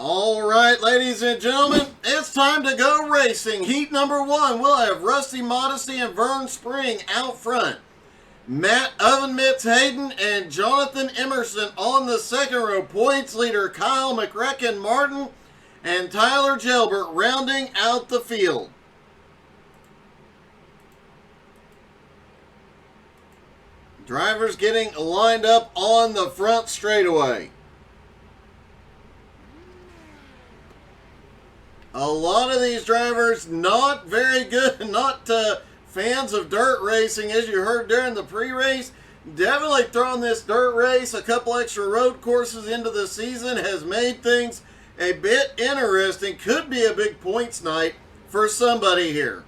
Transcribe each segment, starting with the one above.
All right, ladies and gentlemen, it's time to go racing. Heat number 1, we'll have Rusty Modesty and Vern Spring out front. Matt Oven Mitts Hayden and Jonathan Emerson on the second row. Points leader Kyle McRecken Martin and Tyler Gelbert rounding out the field. Drivers getting lined up on the front straightaway. A lot of these drivers not very good, not fans of dirt racing, as you heard during the pre-race. Definitely throwing this dirt race, a couple extra road courses into the season has made things a bit interesting. Could be a big points night for somebody here.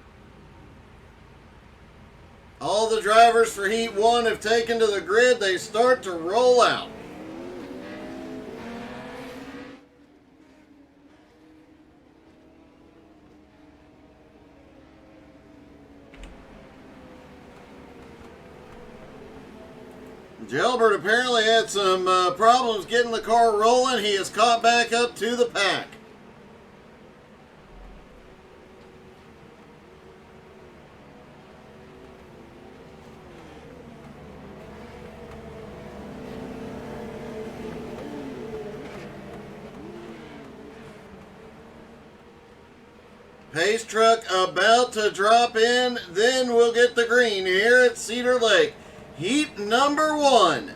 All the drivers for Heat 1 have taken to the grid. They start to roll out. Gelbert apparently had some problems getting the car rolling. He is caught back up to the pack. Pace truck about to drop in, then we'll get the green here at Cedar Lake. Heat number 1.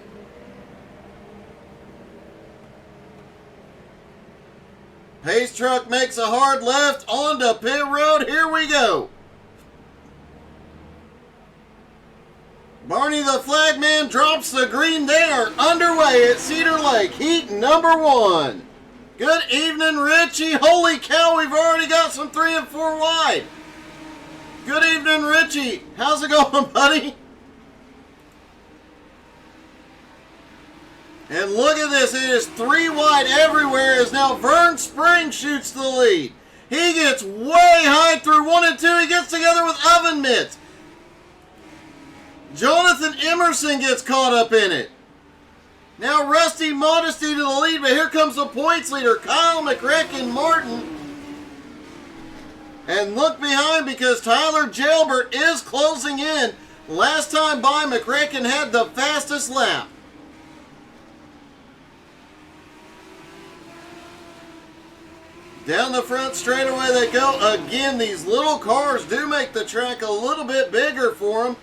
Pace truck makes a hard left onto pit road. Here we go. Barney the Flagman drops the green. They are underway at Cedar Lake. Heat number 1. Good evening, Richie. Holy cow, we've already got some 3 and 4 wide. Good evening, Richie. How's it going, buddy? And look at this. It is 3 wide everywhere as now Vern Spring shoots the lead. He gets way high through 1 and 2. He gets together with Oven Mitts. Jonathan Emerson gets caught up in it. Now Rusty Modesty to the lead, but here comes the points leader, Kyle McRecken Martin. And look behind because Tyler Gelbert is closing in. Last time by, McRecken had the fastest lap. Down the front straightaway they go. Again, these little cars do make the track a little bit bigger for them.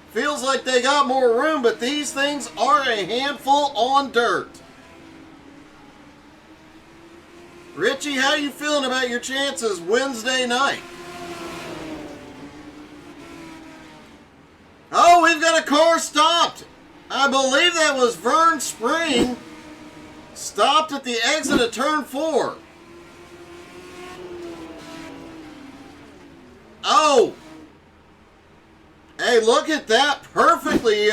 Feels like they got more room, but these things are a handful on dirt. Richie, how you feeling about your chances Wednesday night? Oh, we've got a car stopped. I believe that was Vern Spring. Stopped at the exit of turn 4. Oh! Hey, look at that. Perfectly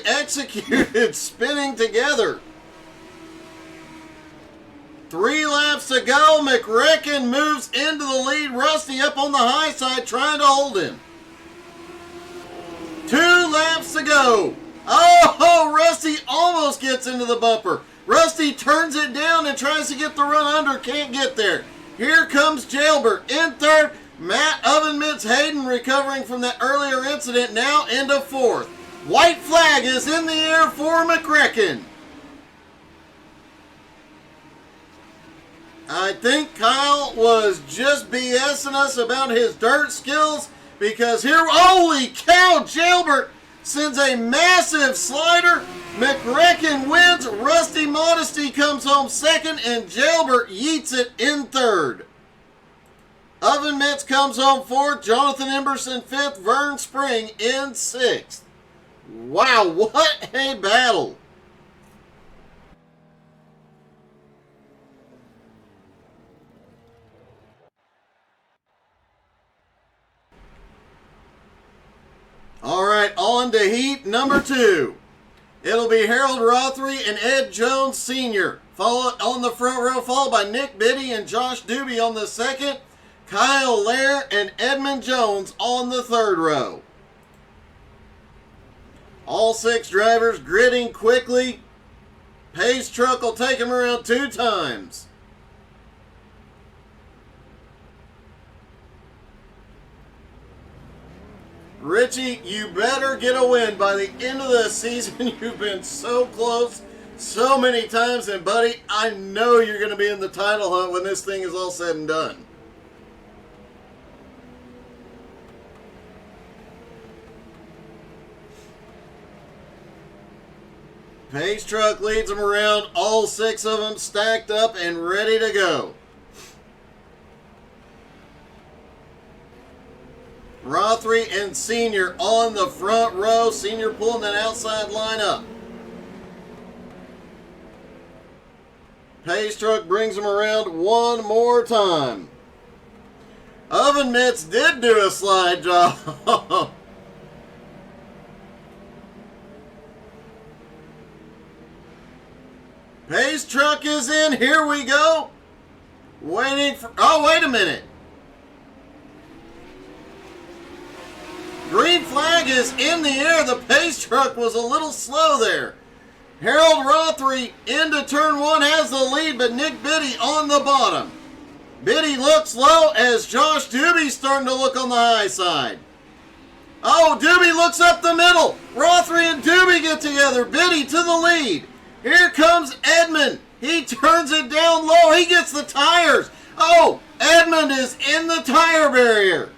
executed, spinning together. 3 laps to go. McRecken moves into the lead. Rusty up on the high side trying to hold him. 2 laps to go. Oh, Rusty almost gets into the bumper. Rusty turns it down and tries to get the run under. Can't get there. Here comes Gelbert in third. Matt Oven Mitts Hayden recovering from that earlier incident, now into 4th. White flag is in the air for McRecken. I think Kyle was just BSing us about his dirt skills because here, holy cow, Gelbert sends a massive slider. McRecken wins. Rusty Modesty comes home second and Gelbert yeets it in third. Oven Mitts comes home 4th. Jonathan Emerson 5th. Vern Spring in 6th. Wow, what a battle. All right, on to heat number 2. It'll be Harold Rothery and Ed Jones Sr. Followed on the front row, followed by Nick Biddy and Josh Doobie on the second. Kyle Lair and Edmund Jones on the third row. All 6 drivers gridding quickly. Pace truck will take him around 2 times. Richie, you better get a win by the end of the season. You've been so close so many times, and buddy, I know you're going to be in the title hunt when this thing is all said and done. Pace truck leads them around, all 6 of them stacked up and ready to go. Rothery and Senior on the front row. Senior pulling that outside line up. Pace truck brings them around one more time. Oven Mitts did do a slide job. Pace truck is in. Here we go. Waiting for... Oh, wait a minute. Green flag is in the air. The pace truck was a little slow there. Harold Rothery into turn 1 has the lead, but Nick Biddy on the bottom. Biddy looks low as Josh Doobie's starting to look on the high side. Oh, Doobie looks up the middle. Rothery and Doobie get together. Biddy to the lead. Here comes Edmund. He turns it down low. He gets the tires. Oh, Edmund is in the tire barrier.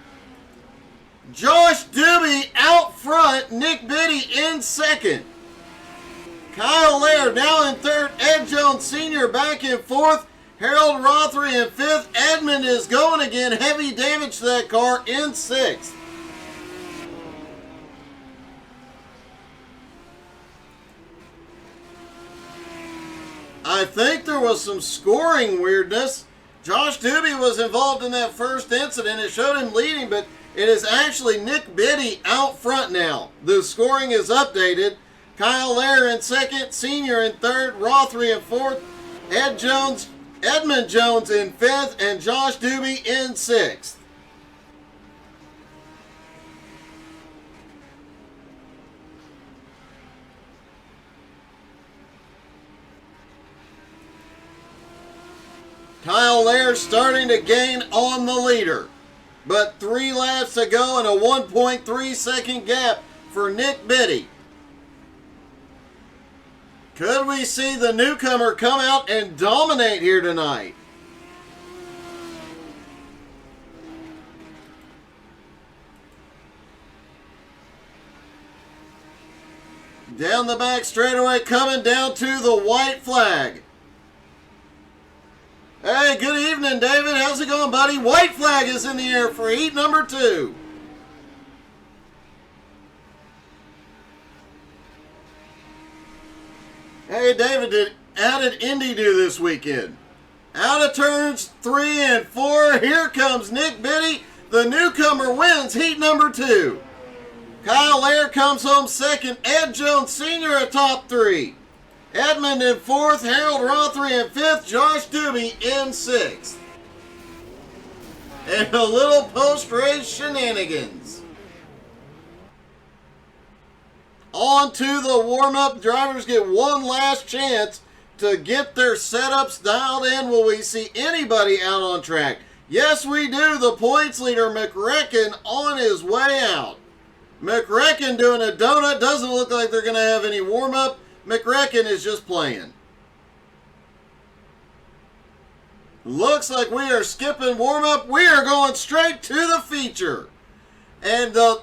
Josh Doobie out front. Nick Biddy in second. Kyle Laird now in third. Ed Jones Sr. back in fourth. Harold Rothery in fifth. Edmund is going again. Heavy damage to that car in sixth. I think there was some scoring weirdness. Josh Doobie was involved in that first incident. It showed him leading, but it is actually Nick Biddy out front now. The scoring is updated. Kyle Laird in second, Senior in third, Rothery in fourth, Edmund Jones in fifth, and Josh Doobie in sixth. Kyle Laird starting to gain on the leader. But 3 laps to go and a 1.3 second gap for Nick Biddy. Could we see the newcomer come out and dominate here tonight? Down the back straightaway, coming down to the white flag. Hey, good evening, David. How's it going, buddy? White flag is in the air for heat number 2. Hey, David, how did Indy do this weekend? Out of turns 3 and 4. Here comes Nick Biddy. The newcomer wins heat number 2. Kyle Laird comes home second. Ed Jones Sr. atop 3. Edmund in fourth, Harold Rothery in fifth, Josh Doobie in sixth. And a little post-race shenanigans. On to the warm-up. Drivers get one last chance to get their setups dialed in. Will we see anybody out on track? Yes, we do. The points leader, McRecken, on his way out. McRecken doing a donut. Doesn't look like they're going to have any warm-up. McRecken is just playing. Looks like we are skipping warm-up. We are going straight to the feature. And the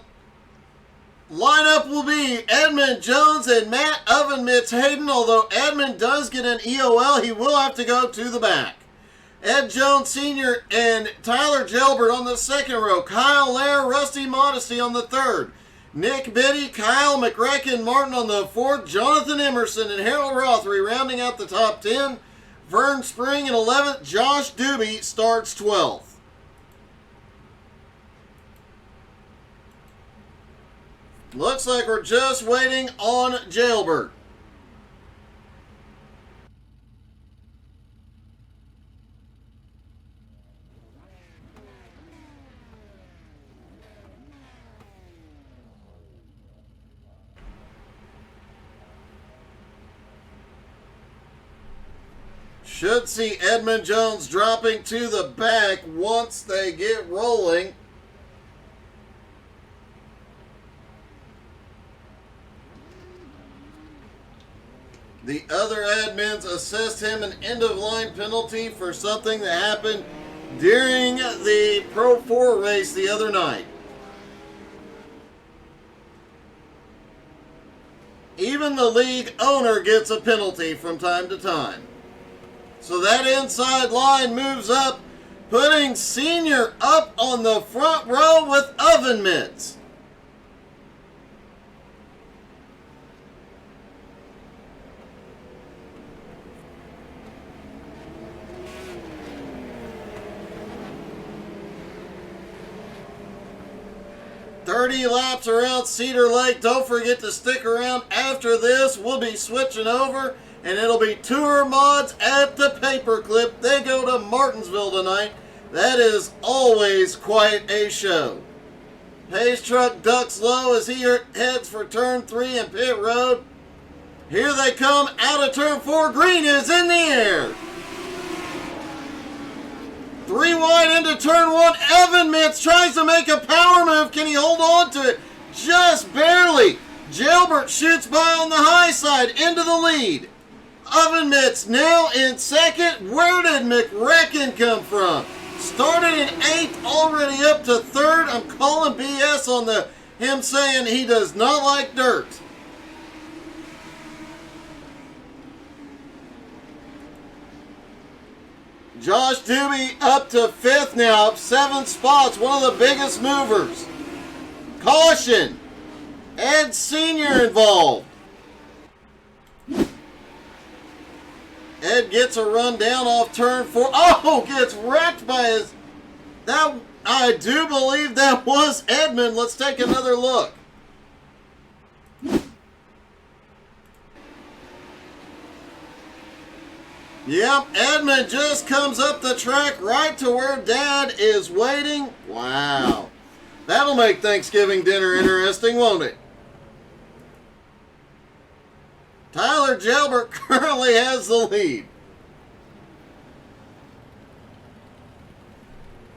lineup will be Edmund Jones and Matt Oven Mitts Hayden. Although Edmund does get an EOL, he will have to go to the back. Ed Jones Sr. and Tyler Gelbert on the second row. Kyle Laird, Rusty Modesty on the third. Nick Biddy, Kyle McRecken Martin on the fourth. Jonathan Emerson and Harold Rothery rounding out the top 10. Vern Spring in 11th. Josh Doobie starts 12th. Looks like we're just waiting on Gelbert. Should see Edmund Jones dropping to the back once they get rolling. The other admins assessed him an end-of-line penalty for something that happened during the Pro 4 race the other night. Even the league owner gets a penalty from time to time. So that inside line moves up, putting Senior up on the front row with oven mitts. "30 laps around Cedar Lake." Don't forget to stick around after this. We'll be switching over, and it'll be tour mods at the Paperclip. They go to Martinsville tonight. That is always quite a show. Pace truck ducks low as he heads for turn 3 and pit road. Here they come out of turn 4. Green is in the air. 3 wide into turn 1. Evan Mitts tries to make a power move. Can he hold on to it? Just barely. Jailbert shoots by on the high side into the lead. Oven Mitts now in second. Where did McRecken come from? Started in 8th, already up to 3rd. I'm calling BS on him saying he does not like dirt. Josh Doobie up to 5th now, up 7 spots, one of the biggest movers. Caution, Ed Sr. involved. Ed gets a run down off turn 4. Oh, gets wrecked by his... I do believe that was Edmund. Let's take another look. Yep, Edmund just comes up the track right to where Dad is waiting. Wow. That'll make Thanksgiving dinner interesting, won't it? Tyler Jailbert currently has the lead.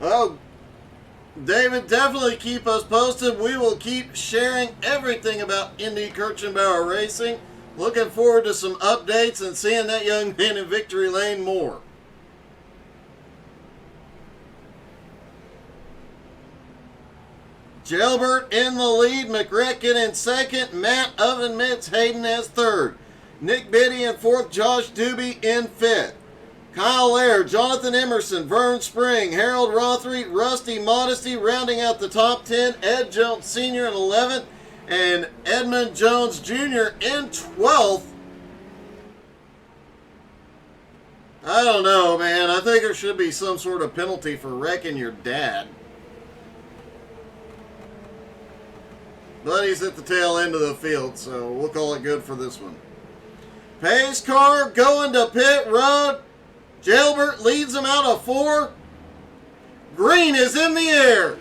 Oh, David, definitely keep us posted. We will keep sharing everything about Indy Kirchenbauer Racing. Looking forward to some updates and seeing that young man in victory lane more. Jailbert in the lead, McRecken in second, Matt Oven Mitts Hayden as third, Nick Biddy in fourth, Josh Doobie in fifth, Kyle Laird, Jonathan Emerson, Vern Spring, Harold Rothery, Rusty Modesty rounding out the top 10, Ed Jones Sr. in 11th, and Edmund Jones Jr. in 12th. I don't know, man. I think there should be some sort of penalty for wrecking your dad. But he's at the tail end of the field, so we'll call it good for this one. Pace car going to pit road. Jailbert leads him out of 4. Green is in the air.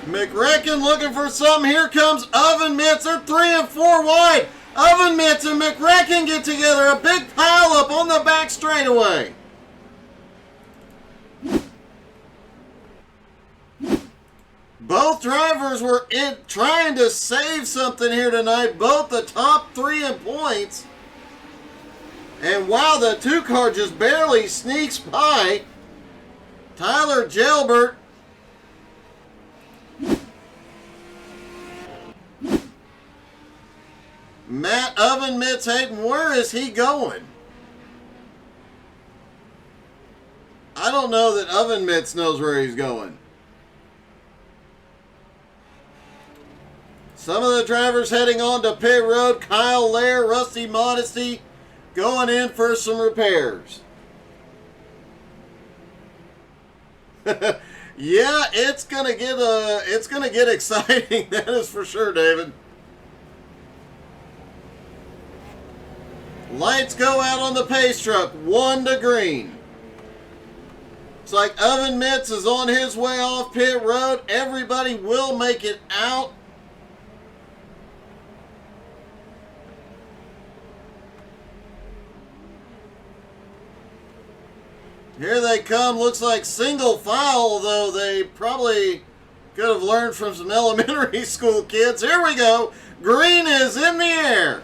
McRecken looking for something. Here comes Oven Mitts. They're 3 and 4 wide. Oven Mitts and McRecken get together. A big pile up on the back straightaway. Both drivers were trying to save something here tonight. Both the top 3 in points. And wow, the 2 car just barely sneaks by. Tyler Jailbert. Matt Oven Mitts Hayden, where is he going? I don't know that Oven Mitts knows where he's going. Some of the drivers heading on to pit road. Kyle Lair, Rusty Modesty going in for some repairs. Yeah, it's gonna get exciting. That is for sure, David. Lights go out on the pace truck. 1 to green. It's like Oven Mitts is on his way off pit road. Everybody will make it out. Here they come. Looks like single file, though they probably could have learned from some elementary school kids. Here we go. Green is in the air.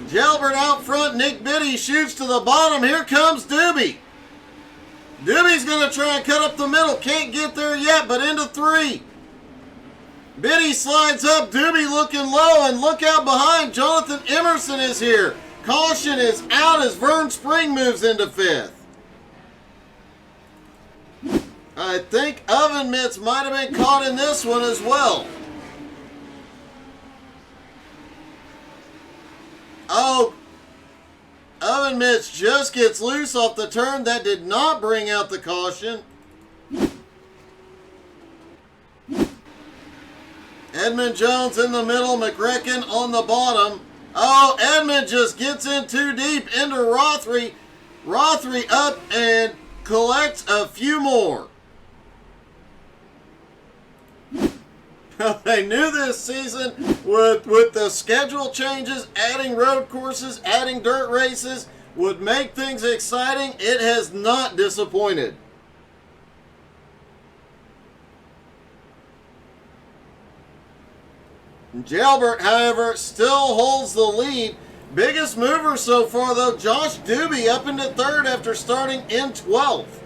Jalbert out front. Nick Biddy shoots to the bottom. Here comes Doobie. Doobie's going to try and cut up the middle. Can't get there yet, but into 3. Biddy slides up. Doobie looking low, and look out behind. Jonathan Emerson is here. Caution is out as Vern Spring moves into 5th. I think Oven Mitts might have been caught in this one as well. Oh, Oven Mitts just gets loose off the turn. That did not bring out the caution. Edmund Jones in the middle, McRecken on the bottom. Oh, Edmund just gets in too deep into Rothery. Rothery up and collects a few more. They knew this season with the schedule changes, adding road courses, adding dirt races, would make things exciting. It has not disappointed. Jalbert, however, still holds the lead. Biggest mover so far, though, Josh Doobie up into 3rd after starting in 12th.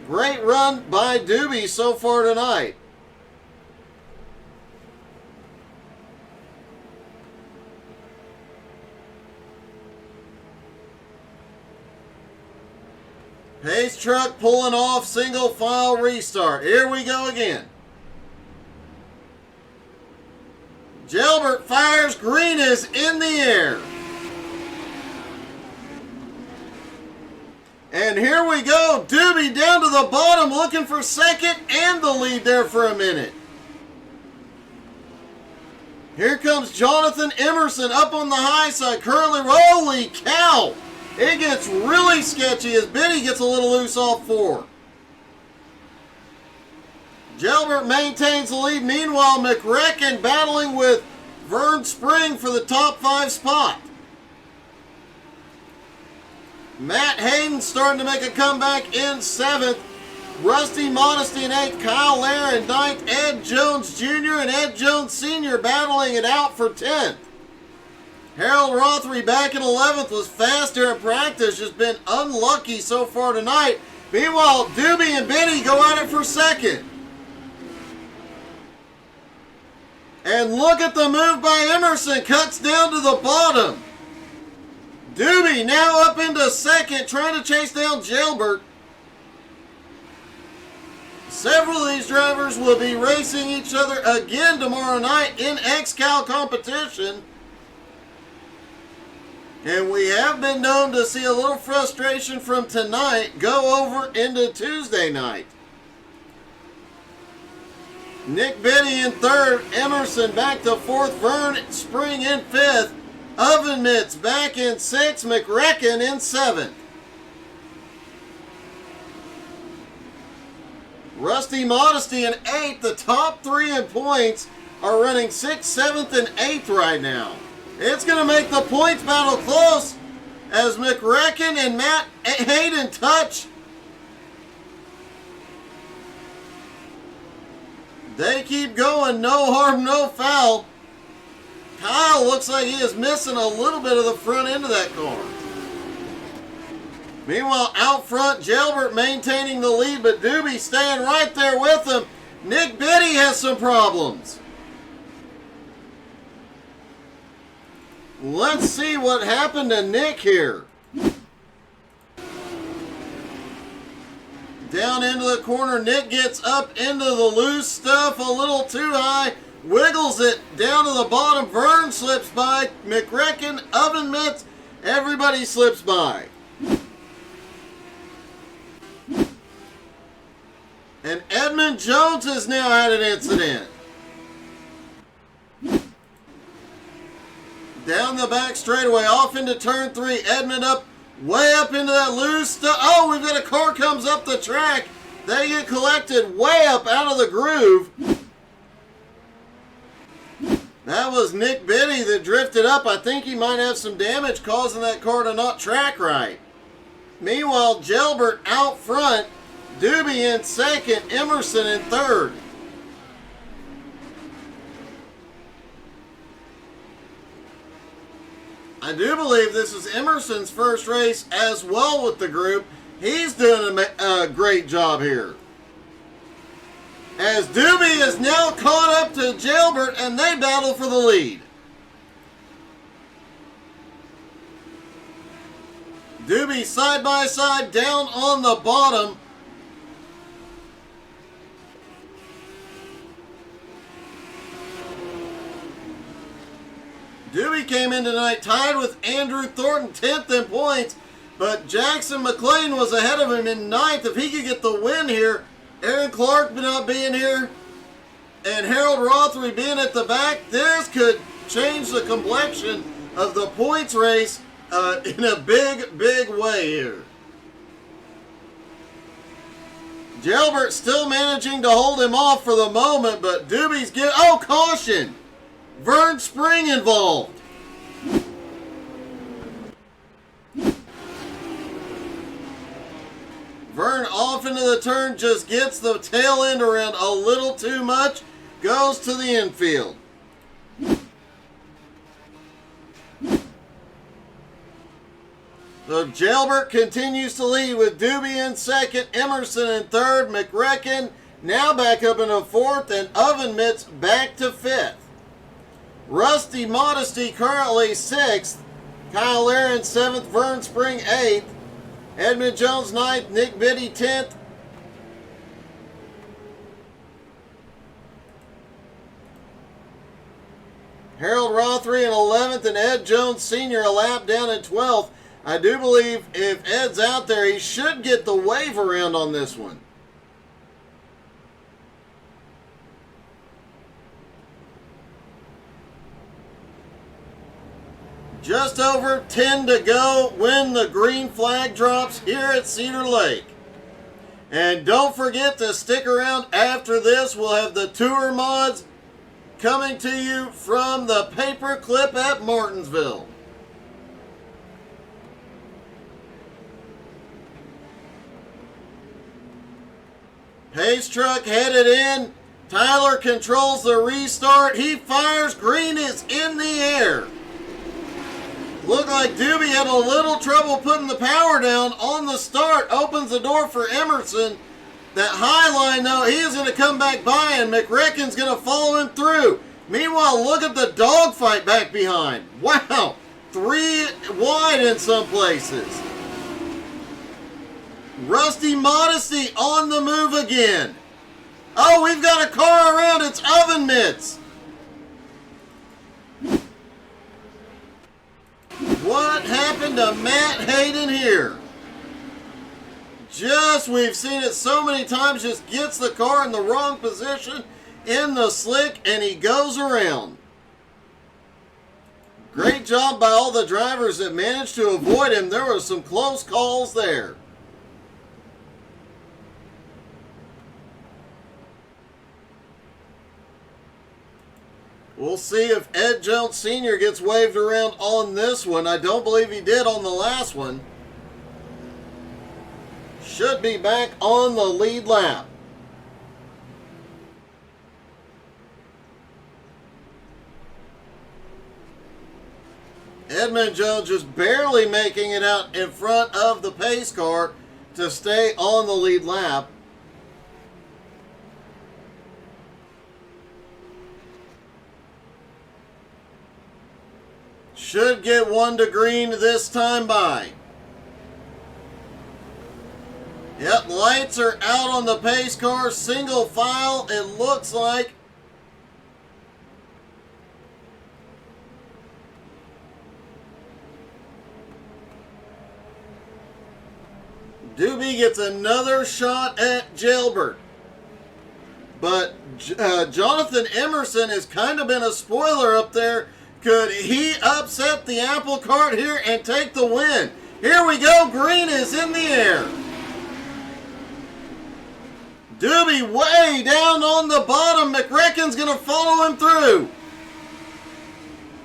Great run by Doobie so far tonight. Pace truck pulling off, single file restart. Here we go again. Jalbert fires. Green is in the air. And here we go. Doobie down to the bottom looking for 2nd and the lead there for a minute. Here comes Jonathan Emerson up on the high side. Currently, holy cow. It gets really sketchy as Biddy gets a little loose off 4. Jalbert maintains the lead. Meanwhile, McRecken battling with Vern Spring for the top 5 spot. Matt Hayden starting to make a comeback in 7th. Rusty Modesty in 8th. Kyle Lair in 9th. Ed Jones Jr. and Ed Jones Sr. battling it out for 10th. Harold Rothery back in 11th, was faster in practice, just been unlucky so far tonight. Meanwhile, Doobie and Biddy go at it for 2nd. And look at the move by Emerson, cuts down to the bottom. Doobie now up into 2nd, trying to chase down Jalbert. Several of these drivers will be racing each other again tomorrow night in XCal competition. And we have been known to see a little frustration from tonight go over into Tuesday night. Nick Biddy in 3rd, Emerson back to 4th, Vern Spring in 5th, Oven Mitts back in 6th, McRecken in 7th. Rusty Modesty in 8th. The top 3 in points are running 6th, 7th, and 8th right now. It's going to make the points battle close as McRecken and Matt Hayden touch. They keep going, no harm, no foul. Kyle looks like he is missing a little bit of the front end of that car. Meanwhile, out front, Jalbert maintaining the lead, but Doobie staying right there with him. Nick Biddy has some problems. Let's see what happened to Nick here. Down into the corner, Nick gets up into the loose stuff a little too high, wiggles it down to the bottom. Vern slips by, McRecken, Oven Mitts, everybody slips by. And Edmund Jones has now had an incident. Down the back straightaway, off into turn 3. Edmund up, way up into that loose stuff. Oh, we've got a car comes up the track. They get collected way up out of the groove. That that was Nick Biddy that drifted up. I think he might have some damage causing that car to not track right. Meanwhile, Gelbert out front, Doobie in second, Emerson in third. I do believe this is Emerson's first race as well with the group. He's doing a great job here. As Doobie is now caught up to Gelbert and they battle for the lead. Doobie side by side down on the bottom. Doobie came in tonight tied with Andrew Thornton 10th in points, but Jackson McLean was ahead of him in 9th. If he could get the win here, Aaron Clark not being here, and Harold Rothery being at the back, this could change the complexion of the points race in a big, big way here. Gelbert still managing to hold him off for the moment, but Doobie's caution! Vern Spring involved. Vern off into the turn, just gets the tail end around a little too much, goes to the infield. So Gelbert continues to lead with Doobie in second, Emerson in third, McRecken now back up into fourth, and Oven Mitts back to fifth. Rusty Modesty currently 6th. Kyle Aaron 7th. Vern Spring 8th. Edmund Jones 9th. Nick Biddy 10th. Harold Rothery in 11th. And Ed Jones Sr. a lap down in 12th. I do believe if Ed's out there, he should get the wave around on this one. Just over 10 to go when the green flag drops here at Cedar Lake. And don't forget to stick around after this. We'll have the tour mods coming to you from the Paperclip at Martinsville. Pace truck headed in. Tyler controls the restart. He fires. Green is in the air. Looked like Doobie had a little trouble putting the power down on the start. Opens the door for Emerson. That high line, though, he is going to come back by, and McRecken's going to follow him through. Meanwhile, look at the dogfight back behind. Wow. 3 wide in some places. Rusty Modesty on the move again. Oh, we've got a car around. It's Oven Mitts. What happened to Matt Hayden here? We've seen it so many times, just gets the car in the wrong position in the slick and he goes around. Great job by all the drivers that managed to avoid him. There were some close calls there. We'll see if Ed Jones Sr. gets waved around on this one. I don't believe he did on the last one. Should be back on the lead lap. Edmund Jones just barely making it out in front of the pace car to stay on the lead lap. Should get 1 to green this time by. Yep, lights are out on the pace car. Single file, it looks like. Doobie gets another shot at Gelbert. But Jonathan Emerson has kind of been a spoiler up there. Could he upset the apple cart here and take the win? Here we go. Green is in the air. Doobie way down on the bottom. McRecken's going to follow him through.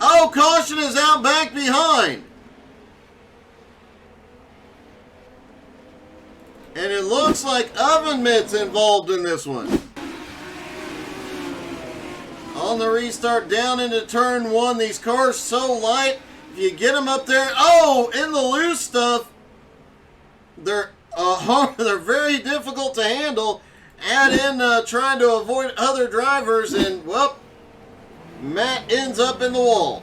Oh, caution is out back behind. And it looks like Oven Mitts involved in this one. On the restart down into turn one. These cars so light. If you get them up there, oh, in the loose stuff, they're very difficult to handle. Add in trying to avoid other drivers, and, well, Matt ends up in the wall.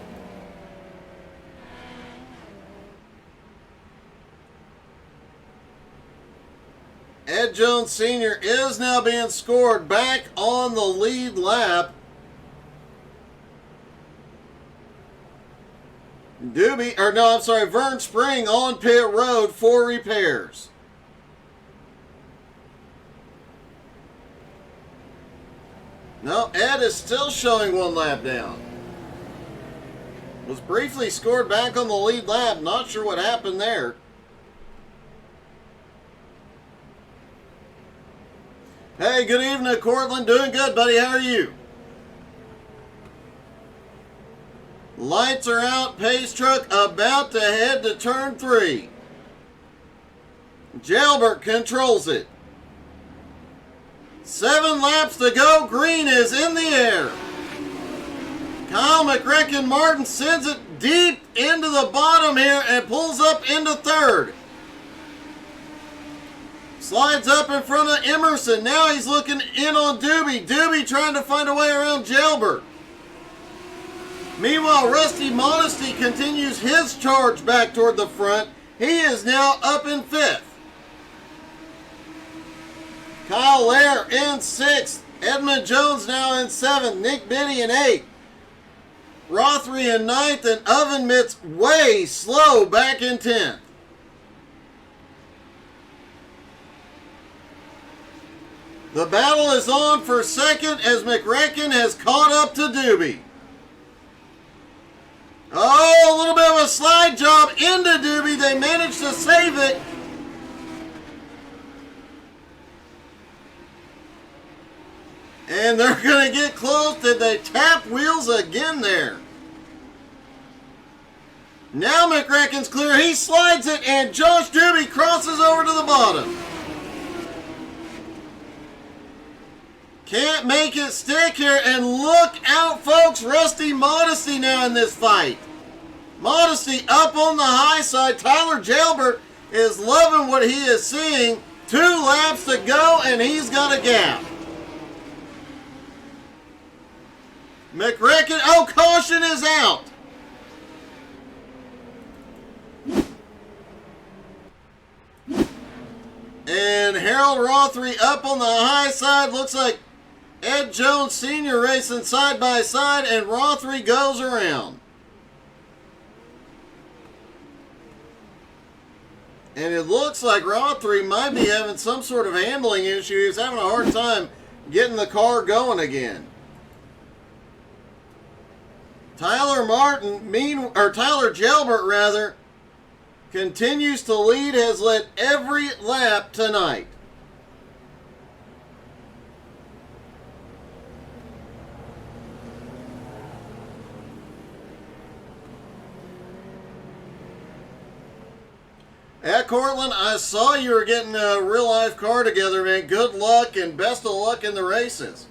Ed Jones Sr. is now being scored back on the lead lap. Vern Spring on pit road for repairs. No, Ed is still showing one lap down. Was briefly scored back on the lead lap. Not sure what happened there. Hey, good evening, Cortland. Doing good, buddy. How are you? Lights are out. Pace truck about to head to turn 3. Jalbert controls it. 7 laps to go. Green is in the air. Kyle McRacken Martin sends it deep into the bottom here and pulls up into 3rd. Slides up in front of Emerson. Now he's looking in on Doobie. Doobie trying to find a way around Jalbert. Meanwhile, Rusty Modesty continues his charge back toward the front. He is now up in 5th. Kyle Lair in 6th. Edmund Jones now in 7th. Nick Biddy in 8th. Rothery in 9th. And Oven Mitts way slow back in 10th. The battle is on for 2nd as McRacken has caught up to Doobie. Oh, a little bit of a slide job into Doobie. They managed to save it. And they're going to get close. Did they tap wheels again there? Now McRacken's clear. He slides it, and Josh Doobie crosses over to the bottom. Can't make it stick here, and look out, folks. Rusty Modesty now in this fight. Modesty up on the high side. Tyler Jalbert is loving what he is seeing. 2 laps to go, and he's got a gap. McRacken, oh, caution is out. And Harold Rothery up on the high side. Looks like Ed Jones Sr. racing side by side, and Rothery goes around. And it looks like Rothery might be having some sort of handling issue. He's having a hard time getting the car going again. Tyler Jalbert rather, continues to lead, has led every lap tonight. At Cortland, I saw you were getting a real-life car together, man. Good luck and best of luck in the races.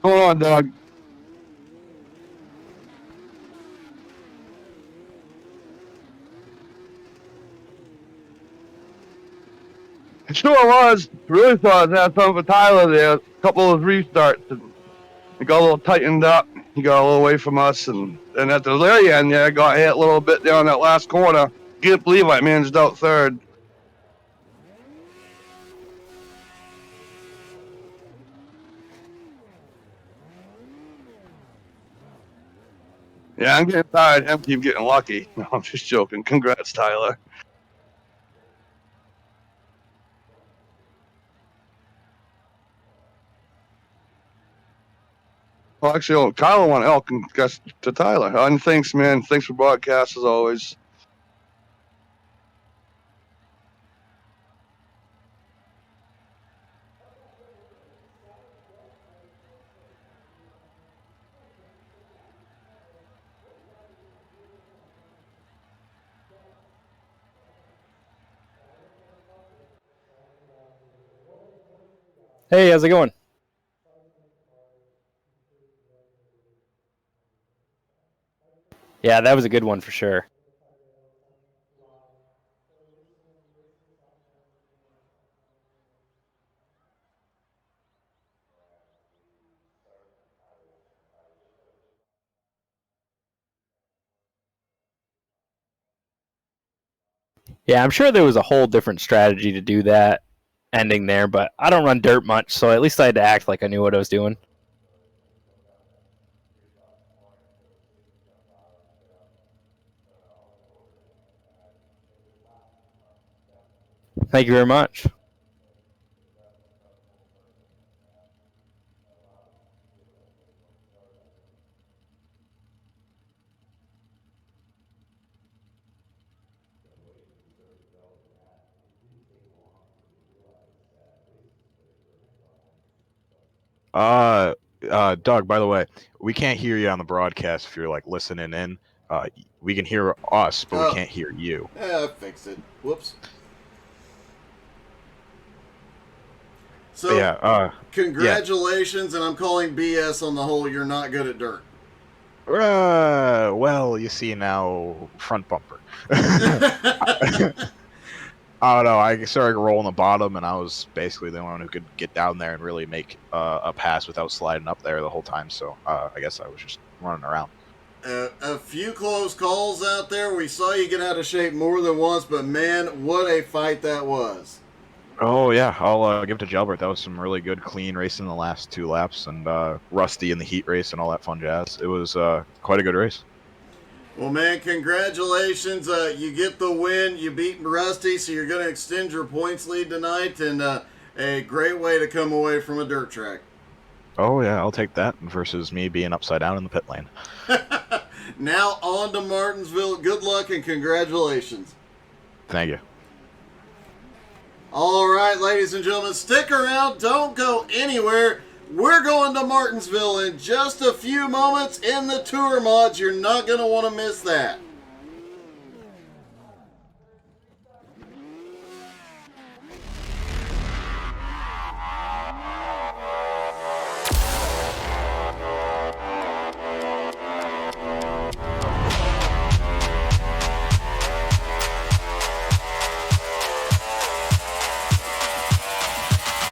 Hold on, Doug. It sure was. Really thought I had something for Tyler there. A couple of restarts. And it got a little tightened up. He got a little away from us. And at the very end, yeah, I got hit a little bit down that last corner. Can't believe I managed out third. Yeah, I'm getting tired. I keep getting lucky. No, I'm just joking. Congrats, Tyler. Well, actually, Kyle won elk and congrats to Tyler. And thanks, man. Thanks for broadcast as always. Hey, how's it going? Yeah, that was a good one for sure. Yeah, I'm sure there was a whole different strategy to do that ending there, but I don't run dirt much, so at least I had to act like I knew what I was doing. Thank you very much. Uh, Doug, by the way, we can't hear you on the broadcast if you're like listening in. We can hear us, but we can't hear you. Yeah, I fixed it. Whoops. So, Yeah, congratulations, and I'm calling BS on the whole you're not good at dirt. Well, you see now, front bumper. I don't know. I started rolling the bottom, and I was basically the one who could get down there and really make a pass without sliding up there the whole time. So I guess I was just running around. A few close calls out there. We saw you get out of shape more than once, but man, what a fight that was. Oh yeah, I'll give it to Jalbert. That was some really good, clean racing in the last 2 laps, and Rusty in the heat race and all that fun jazz. It was quite a good race. Well, man, congratulations. You get the win. You beat Rusty, so you're going to extend your points lead tonight, and a great way to come away from a dirt track. Oh yeah, I'll take that versus me being upside down in the pit lane. Now on to Martinsville. Good luck and congratulations. Thank you. All right, ladies and gentlemen, stick around. Don't go anywhere. We're going to Martinsville in just a few moments in the Tour Mods. You're not going to want to miss that.